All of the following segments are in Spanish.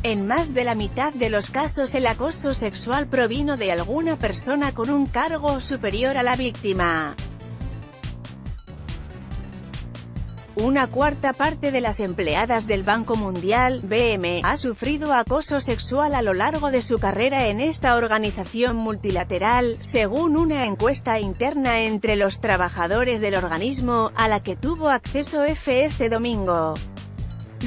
En más de la mitad de los casos el acoso sexual provino de alguna persona con un cargo superior a la víctima. Una cuarta parte de las empleadas del Banco Mundial, BM, ha sufrido acoso sexual a lo largo de su carrera en esta organización multilateral, según una encuesta interna entre los trabajadores del organismo, a la que tuvo acceso EFE este domingo.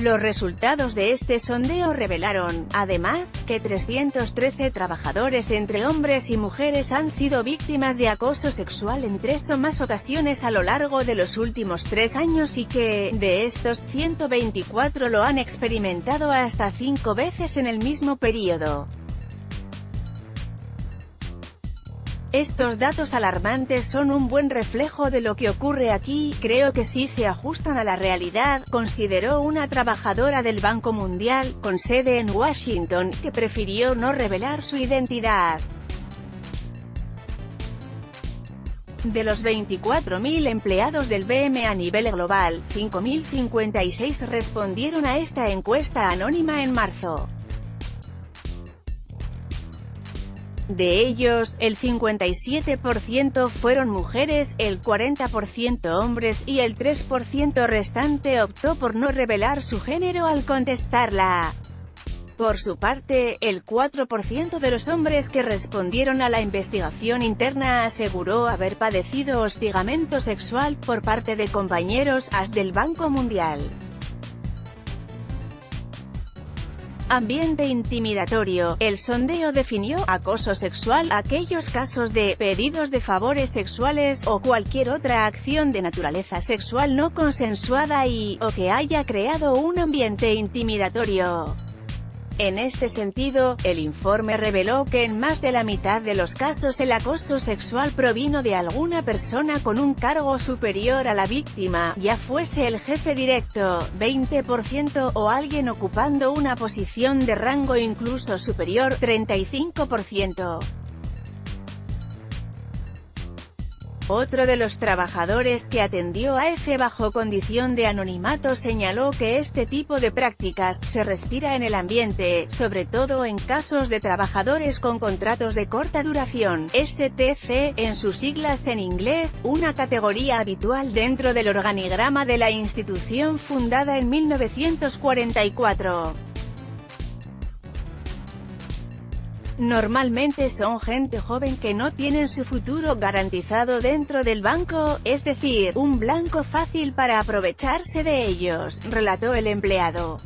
Los resultados de este sondeo revelaron, además, que 313 trabajadores entre hombres y mujeres han sido víctimas de acoso sexual en 3 o más ocasiones a lo largo de los últimos 3 años y que, de estos, 124 lo han experimentado hasta 5 veces en el mismo período. Estos datos alarmantes son un buen reflejo de lo que ocurre aquí, creo que sí se ajustan a la realidad, consideró una trabajadora del Banco Mundial, con sede en Washington, que prefirió no revelar su identidad. De los 24.000 empleados del BM a nivel global, 5.056 respondieron a esta encuesta anónima en marzo. De ellos, el 57% fueron mujeres, el 40% hombres y el 3% restante optó por no revelar su género al contestarla. Por su parte, el 4% de los hombres que respondieron a la investigación interna aseguró haber padecido hostigamiento sexual por parte de compañeros del Banco Mundial. Ambiente intimidatorio. El sondeo definió acoso sexual aquellos casos de pedidos de favores sexuales o cualquier otra acción de naturaleza sexual no consensuada o que haya creado un ambiente intimidatorio. En este sentido, el informe reveló que en más de la mitad de los casos el acoso sexual provino de alguna persona con un cargo superior a la víctima, ya fuese el jefe directo, 20%, o alguien ocupando una posición de rango incluso superior, 35%. Otro de los trabajadores que atendió a EFE bajo condición de anonimato señaló que este tipo de prácticas se respira en el ambiente, sobre todo en casos de trabajadores con contratos de corta duración, STC, en sus siglas en inglés, una categoría habitual dentro del organigrama de la institución fundada en 1944. Normalmente son gente joven que no tienen su futuro garantizado dentro del banco, es decir, un blanco fácil para aprovecharse de ellos, relató el empleado.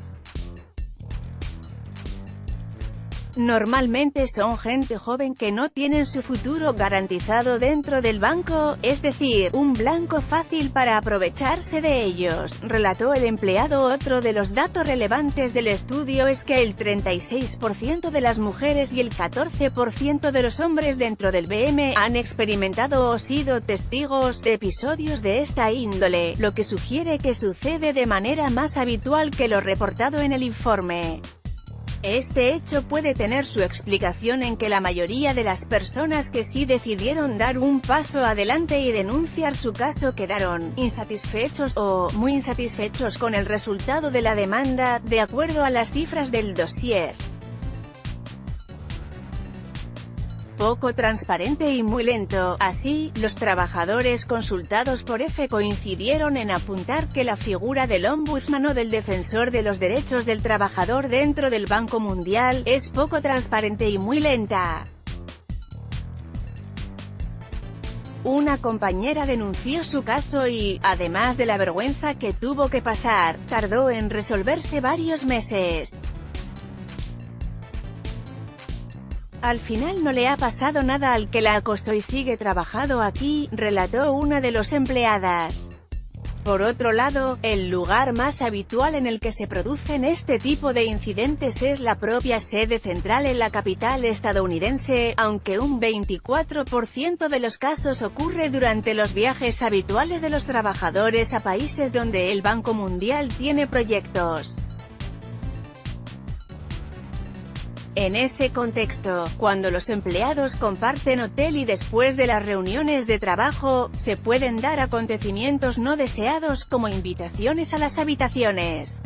Normalmente son gente joven que no tienen su futuro garantizado dentro del banco, es decir, un blanco fácil para aprovecharse de ellos, relató el empleado. Otro de los datos relevantes del estudio es que el 36% de las mujeres y el 14% de los hombres dentro del BM han experimentado o sido testigos de episodios de esta índole, lo que sugiere que sucede de manera más habitual que lo reportado en el informe. Este hecho puede tener su explicación en que la mayoría de las personas que sí decidieron dar un paso adelante y denunciar su caso quedaron insatisfechos o muy insatisfechos con el resultado de la demanda, de acuerdo a las cifras del dossier. Poco transparente y muy lento. Así, los trabajadores consultados por EFE coincidieron en apuntar que la figura del ombudsman o del defensor de los derechos del trabajador dentro del Banco Mundial es poco transparente y muy lenta. Una compañera denunció su caso y, además de la vergüenza que tuvo que pasar, tardó en resolverse varios meses. Al final no le ha pasado nada al que la acosó y sigue trabajando aquí, relató una de las empleadas. Por otro lado, el lugar más habitual en el que se producen este tipo de incidentes es la propia sede central en la capital estadounidense, aunque un 24% de los casos ocurre durante los viajes habituales de los trabajadores a países donde el Banco Mundial tiene proyectos. En ese contexto, cuando los empleados comparten hotel y después de las reuniones de trabajo, se pueden dar acontecimientos no deseados como invitaciones a las habitaciones.